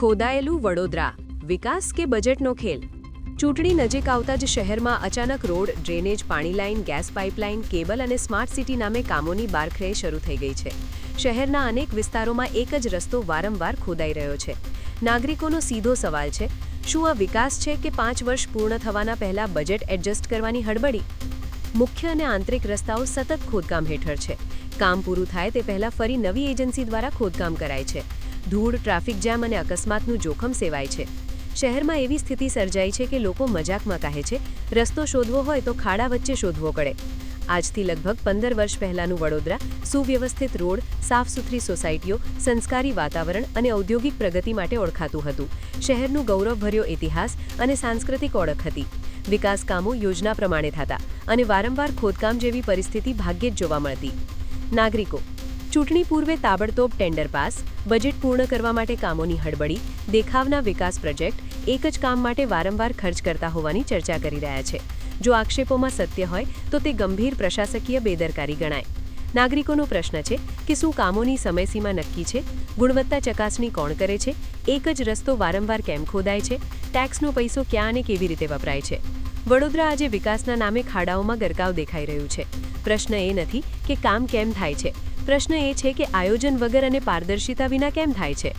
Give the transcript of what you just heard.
ખોદાયેલું વડોદરા, વિકાસ કે બજેટનો ખેલ? ચૂંટણી નજીક આવતા જ શહેરમાં અચાનક રોડ, ડ્રેનેજ, પાણી લાઇન, ગેસ પાઇપલાઇન, કેબલ અને સ્માર્ટ સિટી નામે કામોની બારખરેય શરૂ થઈ ગઈ છે. શહેરના અનેક વિસ્તારોમાં એક જ રસ્તો વારંવાર ખોદાઈ રહ્યો છે. નાગરિકોનો સીધો સવાલ છે, શું આ વિકાસ છે કે 5 વર્ષ પૂર્ણ થવાના પહેલા બજેટ એડજસ્ટ કરવાની હડબડી? મુખ્ય અને આંતરિક રસ્તાઓ સતત ખોદકામ હેઠળ છે. કામ પૂરું થાય તે પહેલા ફરી નવી એજન્સી દ્વારા ખોદકામ કરાય છે. ધૂળ, ટ્રાફિક જામ અને અકસ્માતનું જોખમ સેવાય છે. શહેરમાં એવી સ્થિતિ સર્જાઈ છે કે લોકો મજાકમાં કહે છે, રસ્તો શોધવો હોય તો ખાડા વચ્ચે શોધવો પડે. આજથી લગભગ 15 વર્ષ પહેલાંનું વડોદરા સુવ્યવસ્થિત રોડ, સાફ-સુથરી સોસાયટીઓ, સંસ્કારી વાતાવરણ અને ઔદ્યોગિક પ્રગતિ માટે ઓળખાતું હતું. શહેરનું ગૌરવભર્યો ઇતિહાસ અને સાંસ્કૃતિક ઓળખ હતી. વિકાસ કામો યોજના પ્રમાણે થતા અને વારંવાર ખોદકામ જેવી પરિસ્થિતિ ભાગ્યે જ જોવા મળતી. નાગરિકો: ચૂંટણી પૂર્વે તાબડતોબ ટેન્ડર પાસ, બજેટ પૂર્ણ કરવા માટે કામોની હડબડી, દેખાવના વિકાસ પ્રોજેક્ટ એક જ કામ માટે વારંવાર ખર્ચ કરતા હોવાની ચર્ચા કરી રહ્યા છે. જો આક્ષેપોમાં સત્ય હોય તો તે ગંભીર પ્રશાસકીય બેદરકારી ગણાય. નાગરિકોનો પ્રશ્ન છે કે શું કામોની સમયસીમા નક્કી છે? ગુણવત્તા ચકાસણી કોણ કરે છે? એક જ રસ્તો વારંવાર કેમ ખોદાય છે? ટેક્સનો પૈસો ક્યાં અને કેવી રીતે વપરાય છે? વડોદરા આજે વિકાસના નામે ખાડાઓમાં ગરકાવ દેખાઈ રહ્યું છે. પ્રશ્ન એ નથી કે કામ કેમ થાય છે, પ્રશ્ન એ છે કે આયોજન વગર અને પારદર્શિતા વિના કેમ થાય છે.